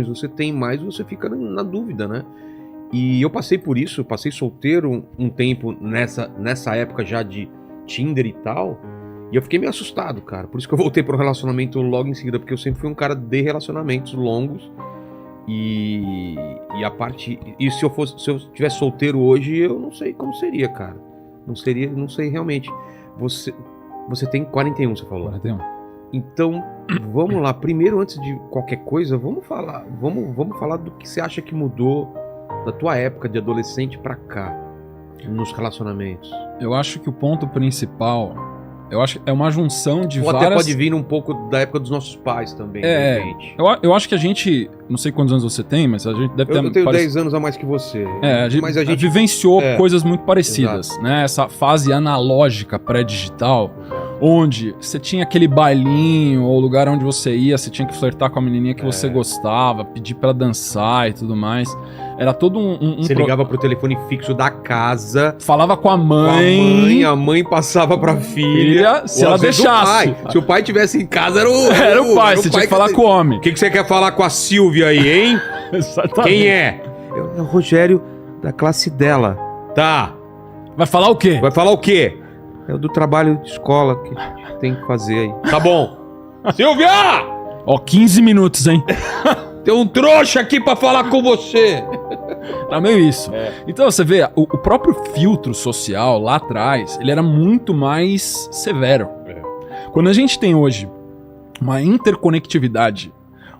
você tem, mais você fica na dúvida, né? E eu passei por isso, passei solteiro um tempo nessa época já de Tinder e tal, e eu fiquei meio assustado, cara. Por isso que eu voltei pro relacionamento logo em seguida, porque eu sempre fui um cara de relacionamentos longos. E a parte. E se eu tivesse solteiro hoje, eu não sei como seria, cara. Não sei realmente. Você tem 41, você falou. 41. Então, vamos lá. Primeiro, antes de qualquer coisa, vamos falar do que você acha que mudou da tua época de adolescente pra cá, nos relacionamentos. Eu acho que o ponto principal, eu acho que é uma junção de Ou várias... até pode vir um pouco da época dos nossos pais também, de repente. Eu acho que a gente, não sei quantos anos você tem, mas a gente deve ter... Eu tenho 10 anos a mais que você. Mas a gente vivenciou coisas muito parecidas, exato. né? Essa fase analógica pré-digital, onde você tinha aquele bailinho, ou lugar onde você ia, você tinha que flertar com a menininha que você gostava, pedir pra dançar e tudo mais. Era todo Você ligava pro telefone fixo da casa, falava com a mãe, a mãe passava pra filha, se ela deixasse. Se o pai tivesse em casa, era o pai, você tinha que falar com o homem. O que você quer falar com a Silvia aí, hein? Exatamente. Quem é? É o Rogério da classe dela. Tá. Vai falar o quê? Vai falar o quê? É o do trabalho de escola que tem que fazer aí. Tá bom. Silvia! Ó, 15 minutos, hein? Tem um trouxa aqui pra falar com você. Tá meio isso. Então você vê, o próprio filtro social lá atrás, ele era muito mais severo. Quando a gente tem hoje uma interconectividade,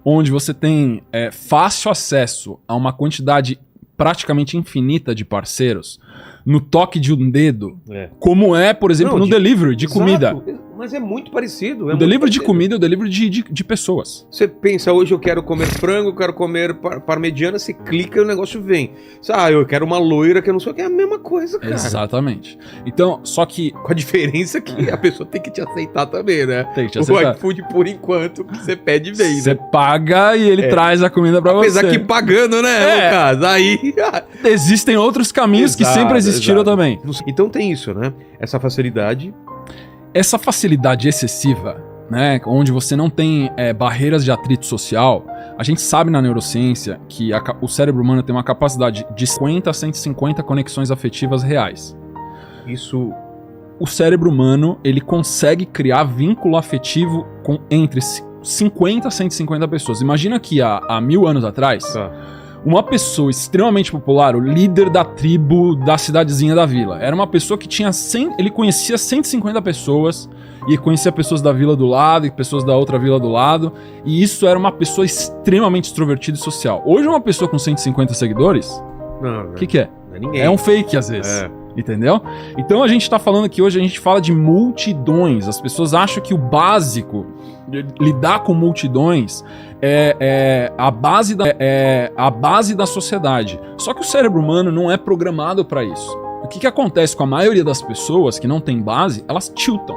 onde você tem fácil acesso a uma quantidade praticamente infinita de parceiros, no toque de um dedo, como é, por exemplo, no delivery de comida. Mas é muito parecido. O delivery de comida e o delivery de pessoas. Você pensa, hoje eu quero comer frango, eu quero comer parmegiana, você clica e o negócio vem. Eu quero uma loira que eu não sei o que, é a mesma coisa, cara. Exatamente. Então, só que... Com a diferença que a pessoa tem que te aceitar também, né? Tem que te aceitar. O iFood, por enquanto, que você pede vem, né? Você paga e ele traz a comida pra você. Apesar que pagando, né, no caso? Aí... Existem outros caminhos que sempre existiram também. Então tem isso, né? Essa facilidade... Essa facilidade excessiva, né, onde você não tem barreiras de atrito social, a gente sabe na neurociência que o cérebro humano tem uma capacidade de 50 a 150 conexões afetivas reais. Isso... O cérebro humano, ele consegue criar vínculo afetivo entre 50 a 150 pessoas. Imagina que há 1000 anos atrás... Uma pessoa extremamente popular, o líder da tribo da cidadezinha da vila, era uma pessoa que tinha ele conhecia 150 pessoas, e conhecia pessoas da vila do lado e pessoas da outra vila do lado, e isso era uma pessoa extremamente extrovertida e social. Hoje uma pessoa com 150 seguidores, o que é? Não é ninguém. É um fake às vezes. Entendeu? Então a gente tá falando aqui hoje, a gente fala de multidões. As pessoas acham que o básico, lidar com multidões, é a base da sociedade. Só que o cérebro humano não é programado para isso. O que acontece com a maioria das pessoas que não tem base? Elas tiltam.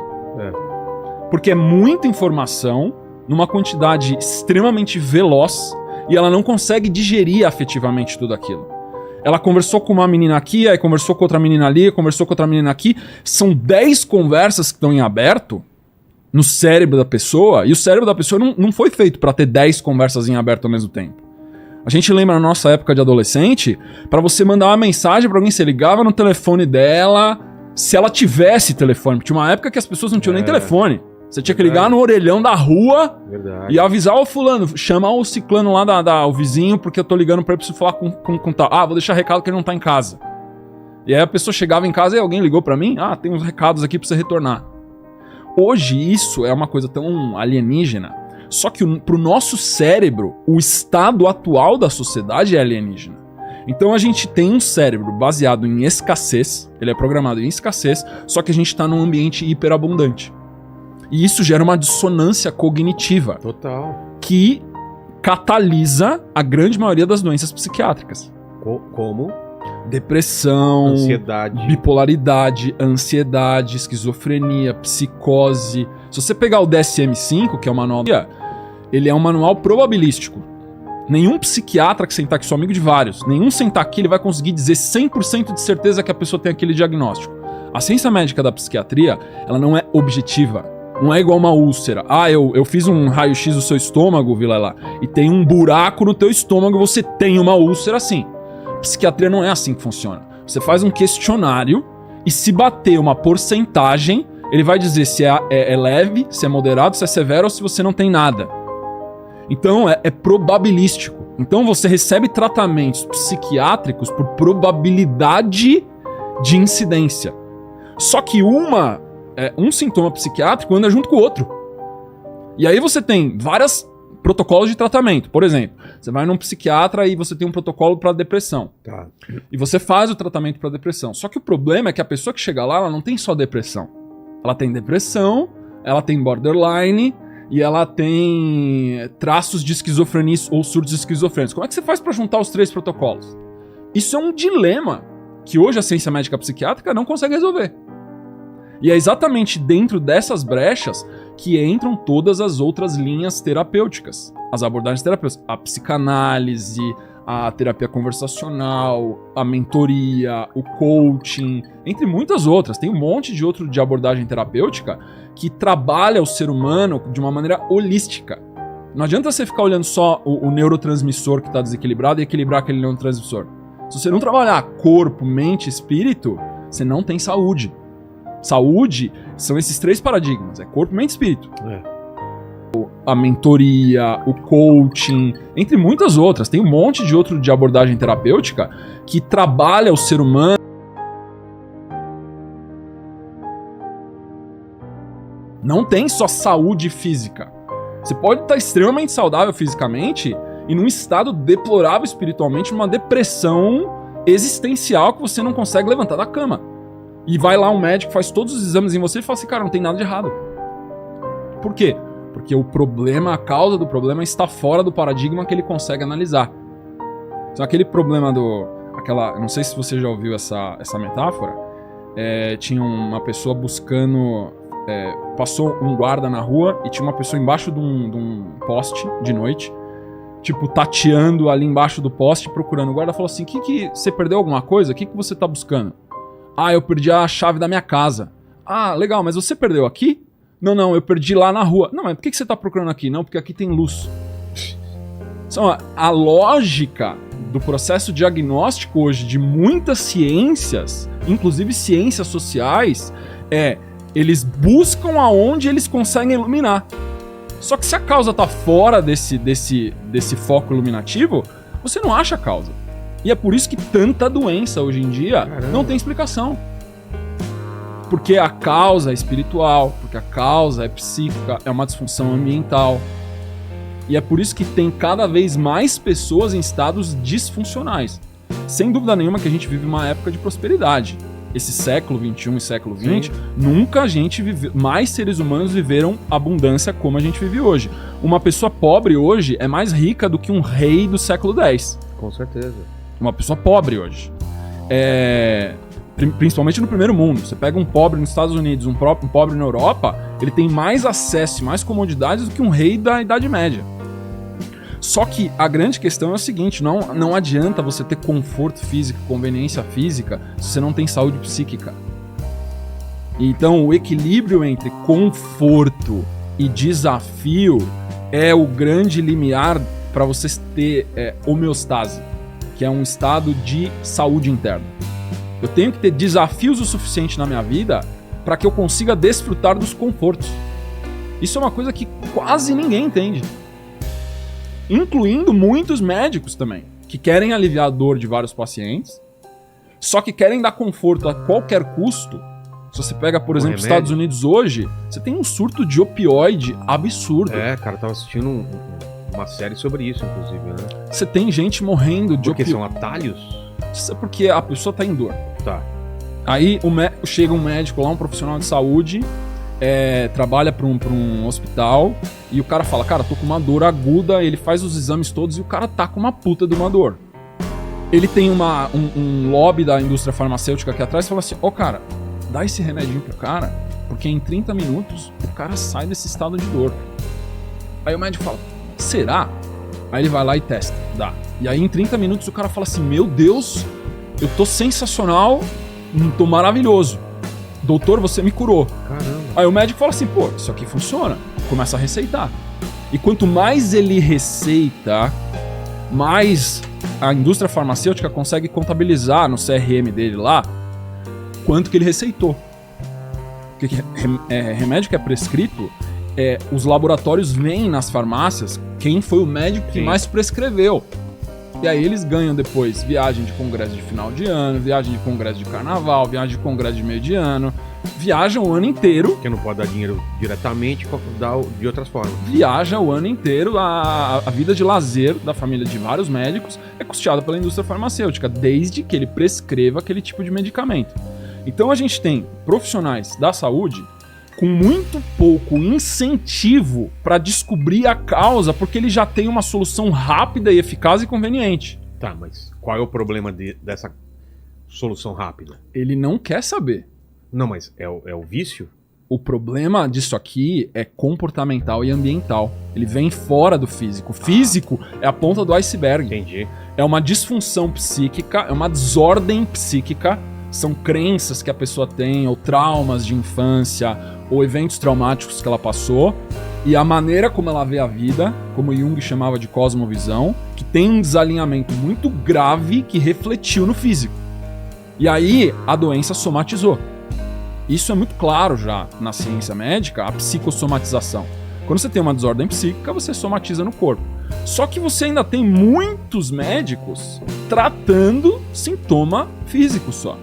Porque é muita informação numa quantidade extremamente veloz e ela não consegue digerir afetivamente tudo aquilo. Ela conversou com uma menina aqui, aí conversou com outra menina ali, conversou com outra menina aqui. São 10 conversas que estão em aberto no cérebro da pessoa, e o cérebro da pessoa não foi feito para ter 10 conversas em aberto ao mesmo tempo. A gente lembra na nossa época de adolescente, para você mandar uma mensagem para alguém, você ligava no telefone dela, se ela tivesse telefone. Tinha uma época que as pessoas não tinham nem telefone. Você tinha que ligar no orelhão da rua e avisar o fulano, chamar o ciclano lá, o vizinho, porque eu tô ligando pra ele, preciso falar com tal. Vou deixar recado que ele não tá em casa. E aí a pessoa chegava em casa e alguém ligou pra mim, tem uns recados aqui pra você retornar. Hoje isso é uma coisa tão alienígena, só que pro nosso cérebro, o estado atual da sociedade é alienígena. Então a gente tem um cérebro baseado em escassez, ele é programado em escassez, só que a gente tá num ambiente hiperabundante. E isso gera uma dissonância cognitiva. Total. Que catalisa a grande maioria das doenças psiquiátricas. Como? Depressão, ansiedade, bipolaridade, ansiedade, esquizofrenia, psicose. Se você pegar o DSM-5, que é o manual, ele é um manual probabilístico. Nenhum psiquiatra que sentar aqui, sou amigo de vários, nenhum sentar aqui ele vai conseguir dizer 100% de certeza que a pessoa tem aquele diagnóstico. A ciência médica da psiquiatria, ela não é objetiva. Não é igual uma úlcera. Ah, eu fiz um raio-x do seu estômago, Vilela, e tem um buraco no teu estômago, você tem uma úlcera sim. Psiquiatria não é assim que funciona. Você faz um questionário e se bater uma porcentagem, ele vai dizer se é leve, se é moderado, se é severo ou se você não tem nada. Então é probabilístico. Então você recebe tratamentos psiquiátricos por probabilidade de incidência. Só que um sintoma psiquiátrico anda junto com o outro. E aí você tem vários protocolos de tratamento. Por exemplo, você vai num psiquiatra e você tem um protocolo para depressão. Tá. E você faz o tratamento para depressão. Só que o problema é que a pessoa que chega lá, ela não tem só depressão. Ela tem depressão, ela tem borderline e ela tem traços de esquizofrenia ou surtos esquizofrênicos. Como é que você faz para juntar os 3 protocolos? Isso é um dilema que hoje a ciência médica psiquiátrica não consegue resolver. E é exatamente dentro dessas brechas que entram todas as outras linhas terapêuticas. As abordagens terapêuticas. A psicanálise, a terapia conversacional, a mentoria, o coaching, entre muitas outras. Tem um monte de abordagem terapêutica que trabalha o ser humano de uma maneira holística. Não adianta você ficar olhando só o neurotransmissor que está desequilibrado e equilibrar aquele neurotransmissor. Se você não trabalhar corpo, mente e espírito, você não tem saúde. Saúde são esses 3 paradigmas, é corpo, mente e espírito. A mentoria, o coaching, entre muitas outras. Tem um monte de abordagem terapêutica que trabalha o ser humano. Não tem só saúde física. Você pode estar extremamente saudável fisicamente e num estado deplorável espiritualmente, numa depressão existencial que você não consegue levantar da cama. E vai lá um médico, faz todos os exames em você e fala assim, cara, não tem nada de errado. Por quê? Porque o problema, a causa do problema está fora do paradigma que ele consegue analisar. Então aquele problema não sei se você já ouviu essa metáfora, tinha uma pessoa buscando, passou um guarda na rua e tinha uma pessoa embaixo de um poste de noite, tipo tateando ali embaixo do poste, procurando. O guarda falou assim, que você perdeu alguma coisa? O que você tá buscando? Ah, eu perdi a chave da minha casa. Ah, legal, mas você perdeu aqui? Não, eu perdi lá na rua. Não, mas por que você tá procurando aqui? Não, porque aqui tem luz. Então, a lógica do processo diagnóstico hoje de muitas ciências, inclusive ciências sociais, eles buscam aonde eles conseguem iluminar. Só que se a causa tá fora desse foco iluminativo, você não acha a causa. E é por isso que tanta doença hoje em dia não tem explicação. Porque a causa é espiritual, porque a causa é psíquica, é uma disfunção ambiental. E é por isso que tem cada vez mais pessoas em estados disfuncionais. Sem dúvida nenhuma que a gente vive uma época de prosperidade. Esse século XXI e século XX, nunca a gente mais seres humanos viveram abundância como a gente vive hoje. Uma pessoa pobre hoje é mais rica do que um rei do século X. Com certeza. Uma pessoa pobre hoje. Principalmente no primeiro mundo. Você pega um pobre nos Estados Unidos, um pobre na Europa, ele tem mais acesso, mais comodidades do que um rei da Idade Média. Só que a grande questão é o seguinte, não adianta você ter conforto físico, conveniência física, se você não tem saúde psíquica. Então o equilíbrio entre conforto e desafio é o grande limiar para você ter homeostase, que é um estado de saúde interna. Eu tenho que ter desafios o suficiente na minha vida para que eu consiga desfrutar dos confortos. Isso é uma coisa que quase ninguém entende. Incluindo muitos médicos também, que querem aliviar a dor de vários pacientes, só que querem dar conforto a qualquer custo. Se você pega, por exemplo, os Estados Unidos hoje, você tem um surto de opioide absurdo. Cara, eu tava assistindo uma série sobre isso, inclusive, né? Você tem gente morrendo de opioide. Porque são atalhos? Isso é porque a pessoa tá em dor. Tá. Aí chega um médico lá, um profissional de saúde, trabalha para um hospital, e o cara fala, cara, tô com uma dor aguda, ele faz os exames todos e o cara tá com uma puta de uma dor. Ele tem um lobby da indústria farmacêutica aqui atrás e fala assim, cara, dá esse remedinho pro cara, porque em 30 minutos o cara sai desse estado de dor. Aí o médico fala, será? Aí ele vai lá e testa, dá. E aí em 30 minutos o cara fala assim, meu Deus, eu tô sensacional, tô maravilhoso. Doutor, você me curou. Caramba. Aí o médico fala assim, pô, isso aqui funciona. Começa a receitar. E quanto mais ele receita, mais a indústria farmacêutica consegue contabilizar no CRM dele lá quanto que ele receitou. Porque remédio que é prescrito, os laboratórios veem nas farmácias quem foi o médico que mais prescreveu. E aí eles ganham depois viagem de congresso de final de ano, viagem de congresso de carnaval, viagem de congresso de meio de ano. Viajam o ano inteiro. Porque não pode dar dinheiro diretamente, dá de outras formas. Viaja o ano inteiro. A vida de lazer da família de vários médicos é custeada pela indústria farmacêutica, desde que ele prescreva aquele tipo de medicamento. Então a gente tem profissionais da saúde com muito pouco incentivo para descobrir a causa, porque ele já tem uma solução rápida e eficaz e conveniente. Tá, mas qual é o problema dessa solução rápida? Ele não quer saber. Não, mas é o vício? O problema disso aqui é comportamental e ambiental. Ele vem fora do físico. O físico é a ponta do iceberg. Entendi. É uma disfunção psíquica, é uma desordem psíquica. São crenças que a pessoa tem, ou traumas de infância, ou eventos traumáticos que ela passou. E a maneira como ela vê a vida, como Jung chamava de cosmovisão, que tem um desalinhamento muito grave que refletiu no físico. E aí a doença somatizou. Isso é muito claro já na ciência médica, a psicossomatização. Quando você tem uma desordem psíquica, você somatiza no corpo. Só que você ainda tem muitos médicos tratando sintoma físico só.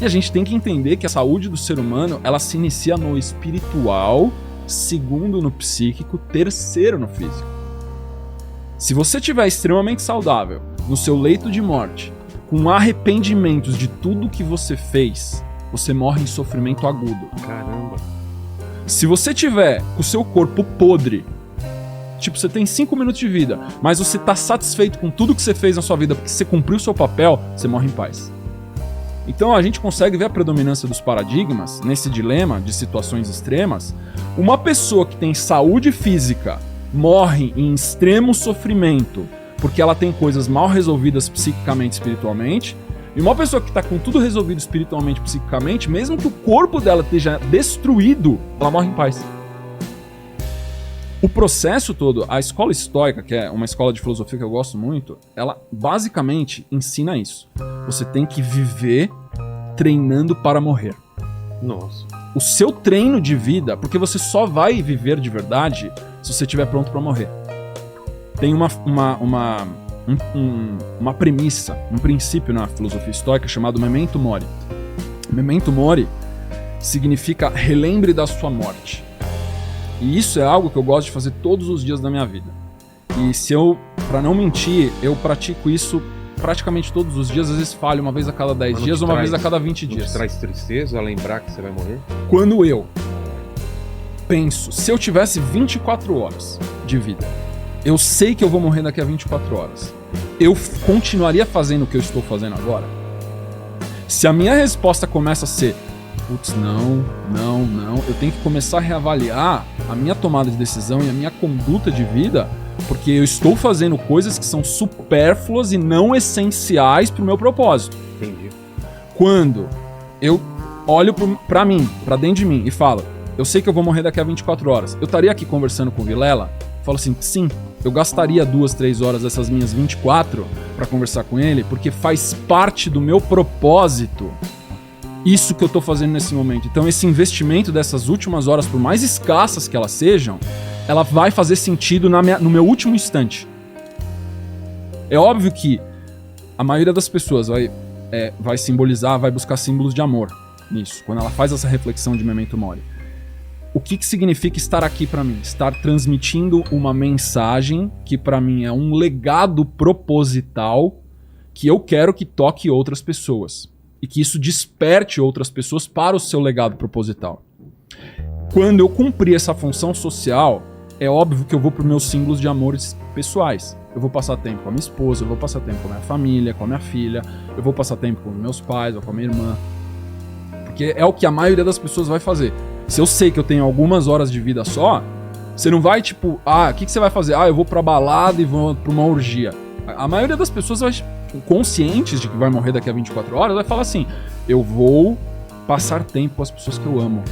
E a gente tem que entender que a saúde do ser humano, ela se inicia no espiritual, segundo no psíquico, terceiro no físico. Se você estiver extremamente saudável, no seu leito de morte, com arrependimentos de tudo que você fez, você morre em sofrimento agudo. Caramba. Se você tiver com o seu corpo podre, tipo, você tem 5 minutos de vida, mas você tá satisfeito com tudo que você fez na sua vida porque você cumpriu o seu papel, você morre em paz. Então a gente consegue ver a predominância dos paradigmas nesse dilema de situações extremas. Uma pessoa que tem saúde física morre em extremo sofrimento porque ela tem coisas mal resolvidas psiquicamente e espiritualmente. E uma pessoa que está com tudo resolvido espiritualmente e psiquicamente, mesmo que o corpo dela esteja destruído, ela morre em paz. O processo todo, a escola estoica, que é uma escola de filosofia que eu gosto muito, ela basicamente ensina isso. Você tem que viver treinando para morrer. Nossa. O seu treino de vida, porque você só vai viver de verdade se você estiver pronto para morrer. Tem uma premissa, um princípio na filosofia estoica chamado Memento Mori. Memento Mori significa relembre da sua morte. E isso é algo que eu gosto de fazer todos os dias da minha vida. E pra não mentir, eu pratico isso praticamente todos os dias, às vezes falho uma vez a cada 10 dias ou uma vez a cada 20 dias. Te traz tristeza lembrar que você vai morrer? Quando eu penso, se eu tivesse 24 horas de vida, eu sei que eu vou morrer daqui a 24 horas, eu continuaria fazendo o que eu estou fazendo agora? Se a minha resposta começa a ser putz, não, eu tenho que começar a reavaliar a minha tomada de decisão e a minha conduta de vida, porque eu estou fazendo coisas que são supérfluas e não essenciais pro meu propósito. Entendi. Quando eu olho pra mim, pra dentro de mim e falo, eu sei que eu vou morrer daqui a 24 horas, eu estaria aqui conversando com o Vilela? Falo assim, sim, eu gastaria 2, 3 horas dessas minhas 24 pra conversar com ele, porque faz parte do meu propósito isso que eu tô fazendo nesse momento. Então esse investimento dessas últimas horas, por mais escassas que elas sejam, ela vai fazer sentido no meu último instante. É óbvio que a maioria das pessoas vai simbolizar, vai buscar símbolos de amor nisso, quando ela faz essa reflexão de Memento Mori. O que significa estar aqui pra mim? Estar transmitindo uma mensagem que pra mim é um legado proposital que eu quero que toque outras pessoas. E que isso desperte outras pessoas para o seu legado proposital. Quando eu cumprir essa função social, é óbvio que eu vou para os meus símbolos de amores pessoais. Eu vou passar tempo com a minha esposa, eu vou passar tempo com a minha família, com a minha filha, eu vou passar tempo com meus pais ou com a minha irmã. Porque é o que a maioria das pessoas vai fazer. Se eu sei que eu tenho algumas horas de vida só, você não vai tipo, o que você vai fazer? Eu vou pra balada e vou pra uma orgia. A maioria das pessoas vai, conscientes de que vai morrer daqui a 24 horas, vai falar assim, eu vou passar tempo com as pessoas que eu amo.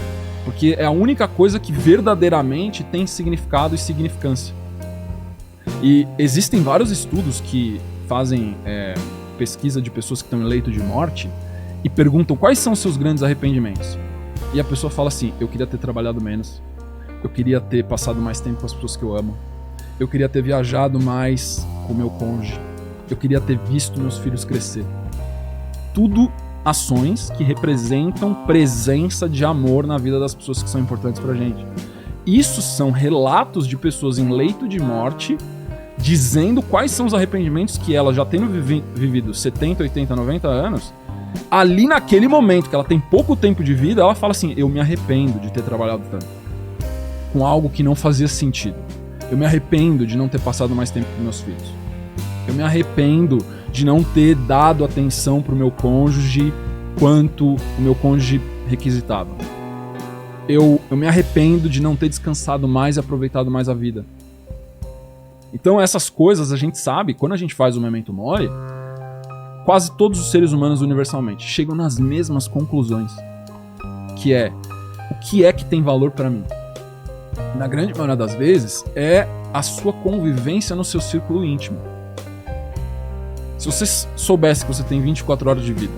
Porque é a única coisa que verdadeiramente tem significado e significância. E existem vários estudos que fazem pesquisa de pessoas que estão em leito de morte e perguntam quais são os seus grandes arrependimentos. E a pessoa fala assim, eu queria ter trabalhado menos, eu queria ter passado mais tempo com as pessoas que eu amo, eu queria ter viajado mais com o meu cônjuge, eu queria ter visto meus filhos crescer. Tudo ações que representam presença de amor na vida das pessoas que são importantes pra gente. Isso são relatos de pessoas em leito de morte dizendo quais são os arrependimentos que ela já tendo vivido 70, 80, 90 anos. Ali naquele momento que ela tem pouco tempo de vida, ela fala assim, eu me arrependo de ter trabalhado tanto com algo que não fazia sentido. Eu me arrependo de não ter passado mais tempo com meus filhos. Eu me arrependo de não ter dado atenção pro meu cônjuge quanto o meu cônjuge requisitava. Eu me arrependo de não ter descansado mais e aproveitado mais a vida. Então essas coisas a gente sabe, quando a gente faz o Memento Mori, quase todos os seres humanos universalmente chegam nas mesmas conclusões. Que é, o que é que tem valor pra mim? Na grande maioria das vezes, é a sua convivência no seu círculo íntimo. Se você soubesse que você tem 24 horas de vida,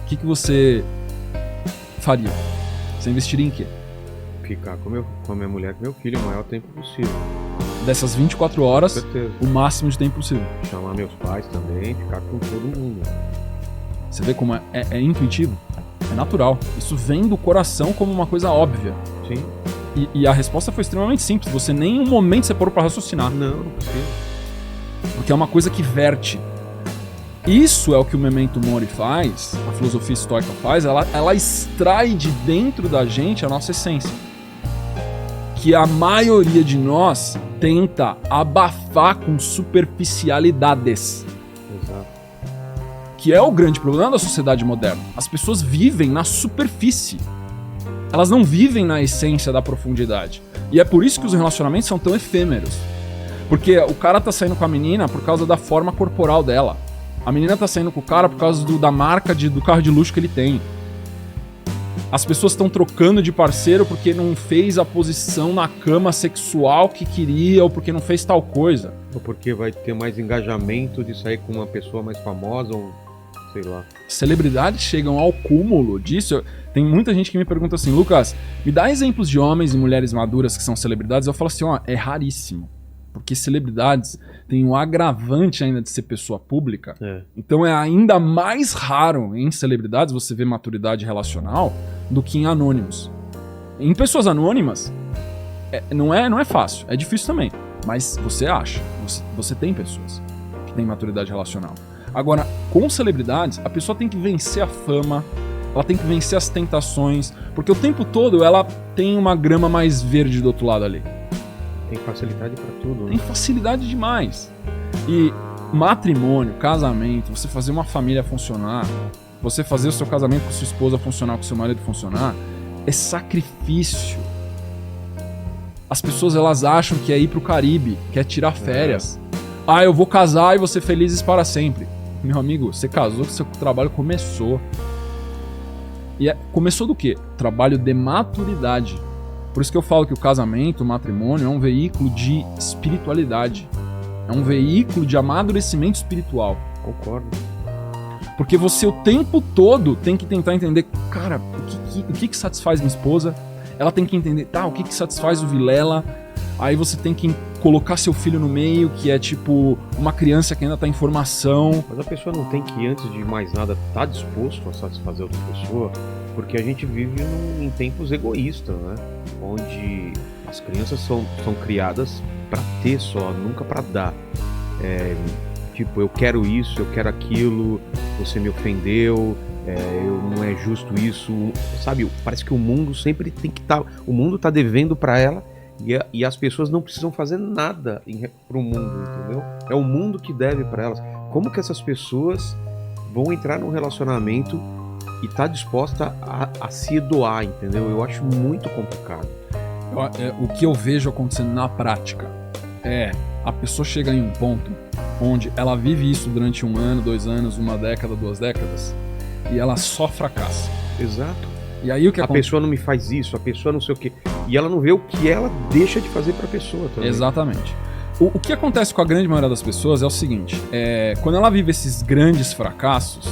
o que você faria? Você investiria em quê? Ficar com a minha mulher e com meu filho o maior tempo possível. Dessas 24 horas, o máximo de tempo possível. Chamar meus pais também, ficar com todo mundo. Você vê como é intuitivo? É natural. Isso vem do coração como uma coisa óbvia. Sim. E a resposta foi extremamente simples. Você nem um momento você parou pra raciocinar. Não precisa. Porque é uma coisa que verte. Isso é o que o Memento Mori faz, a filosofia estoica faz, ela extrai de dentro da gente a nossa essência. Que a maioria de nós tenta abafar com superficialidades. Exato. Que é o grande problema da sociedade moderna. As pessoas vivem na superfície. Elas não vivem na essência da profundidade. E é por isso que os relacionamentos são tão efêmeros. Porque o cara tá saindo com a menina por causa da forma corporal dela. A menina tá saindo com o cara por causa da marca do carro de luxo que ele tem. As pessoas estão trocando de parceiro porque não fez a posição na cama sexual que queria ou porque não fez tal coisa. Ou porque vai ter mais engajamento de sair com uma pessoa mais famosa ou sei lá. Celebridades chegam ao cúmulo disso. Tem muita gente que me pergunta assim, Lucas, me dá exemplos de homens e mulheres maduras que são celebridades. Eu falo assim, ó, é raríssimo. Porque celebridades têm um agravante ainda de ser pessoa pública. Então é ainda mais raro em celebridades você ver maturidade relacional do que em anônimos. Em pessoas anônimas, não é fácil. É difícil também. Mas você acha. Você tem pessoas que têm maturidade relacional. Agora, com celebridades, a pessoa tem que vencer a fama, ela tem que vencer as tentações, porque o tempo todo ela tem uma grama mais verde do outro lado ali. Tem facilidade pra tudo, né? Tem facilidade demais. E matrimônio, casamento, você fazer uma família funcionar, você fazer o seu casamento com sua esposa funcionar, com seu marido funcionar, é sacrifício. As pessoas elas acham que é ir pro Caribe, que é tirar férias. Ah, eu vou casar e vou ser felizes para sempre. Meu amigo, você casou, seu trabalho começou. E começou do quê? Trabalho de maturidade. Por isso que eu falo que o casamento, o matrimônio, é um veículo de espiritualidade. É um veículo de amadurecimento espiritual. Concordo. Porque você o tempo todo tem que tentar entender, cara, o que satisfaz minha esposa? Ela tem que entender, tá, o que satisfaz o Vilela? Aí você tem que colocar seu filho no meio, que é tipo uma criança que ainda tá em formação. Mas a pessoa não tem que, antes de mais nada, estar disposto a satisfazer outra pessoa, porque a gente vive em tempos egoístas, né? Onde as crianças são criadas para ter só, nunca para dar. Tipo, eu quero isso, eu quero aquilo, você me ofendeu, não é justo isso, sabe? Parece que o mundo sempre tem que estar, o mundo tá devendo para ela e as pessoas não precisam fazer nada pro mundo, entendeu? É o mundo que deve para elas. Como que essas pessoas vão entrar num relacionamento e tá disposta a se doar, entendeu? Eu acho muito complicado. O que eu vejo acontecendo na prática a pessoa chega em um ponto onde ela vive isso durante 1 ano, 2 anos, 1 década, 2 décadas, e ela só fracassa. Exato. E aí o que A acontece? pessoa não me faz isso, a pessoa não sei o quê. E ela não vê o que ela deixa de fazer pra pessoa também. Exatamente. O que acontece com a grande maioria das pessoas é o seguinte, quando ela vive esses grandes fracassos,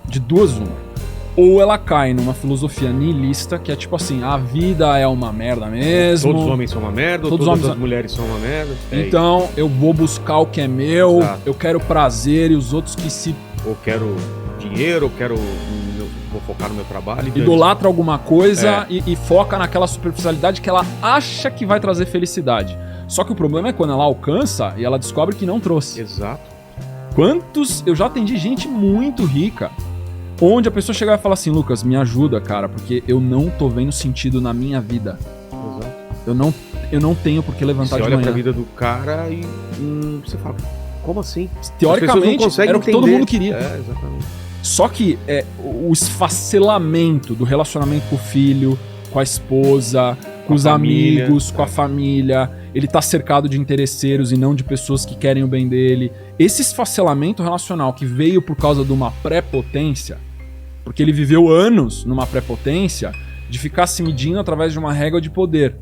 de duas uma. Ou ela cai numa filosofia nihilista, que é tipo assim, a vida é uma merda mesmo. Todos os homens são uma merda, Todos os todas homens as mulheres são uma merda. Então eu vou buscar o que é meu, Exato. eu quero prazer e os outros que se Ou quero dinheiro, ou quero... Vou focar no meu trabalho. idolatra alguma coisa e foca naquela superficialidade que ela acha que vai trazer felicidade. Só que o problema é quando ela alcança e ela descobre que não trouxe. Exato. Quantos... Eu já atendi gente muito rica, onde a pessoa chega e fala assim, Lucas, me ajuda, cara, porque eu não tô vendo sentido na minha vida. Exato. Eu não tenho por que levantar Você de olha manhã. pra vida do cara e você fala, como assim? Teoricamente, era o que todo mundo queria. Exatamente. Só que o esfacelamento do relacionamento com o filho, com a esposa, com os família, amigos, com a família, ele tá cercado de interesseiros e não de pessoas que querem o bem dele. Esse esfacelamento relacional que veio por causa de uma prepotência, porque ele viveu anos numa prepotência de ficar se medindo através de uma régua de poder.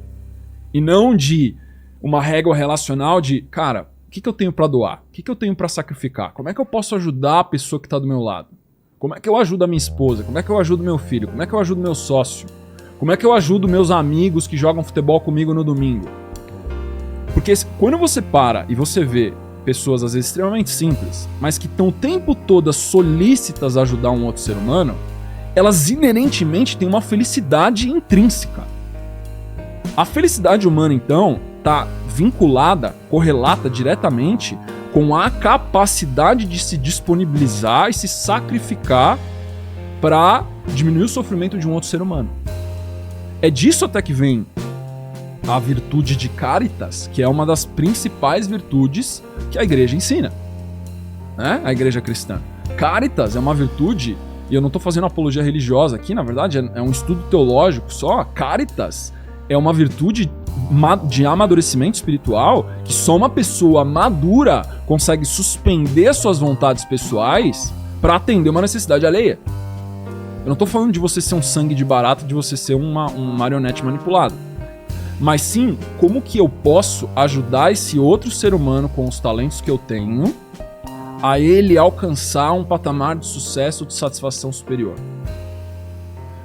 E não de uma régua relacional de, cara, o que eu tenho pra doar? O que eu tenho pra sacrificar? Como é que eu posso ajudar a pessoa que tá do meu lado? Como é que eu ajudo a minha esposa? Como é que eu ajudo meu filho? Como é que eu ajudo meu sócio? Como é que eu ajudo meus amigos que jogam futebol comigo no domingo? Porque quando você para e você vê pessoas às vezes extremamente simples, mas que estão o tempo todo solícitas a ajudar um outro ser humano, elas inerentemente têm uma felicidade intrínseca. A felicidade humana, então, está vinculada, correlata diretamente com a capacidade de se disponibilizar e se sacrificar para diminuir o sofrimento de um outro ser humano. É disso até que vem a virtude de caritas, que é uma das principais virtudes que a igreja ensina, né? A igreja cristã. Caritas é uma virtude, e eu não estou fazendo apologia religiosa aqui, na verdade é um estudo teológico só. Caritas é uma virtude de amadurecimento espiritual que só uma pessoa madura consegue suspender suas vontades pessoais para atender uma necessidade alheia. Eu não tô falando de você ser um sangue de barata, de você ser um marionete manipulado. Mas sim, como que eu posso ajudar esse outro ser humano com os talentos que eu tenho a ele alcançar um patamar de sucesso, de satisfação superior.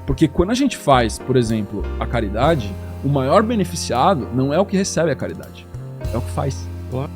Porque quando a gente faz, por exemplo, a caridade, o maior beneficiado não é o que recebe a caridade, é o que faz. Claro.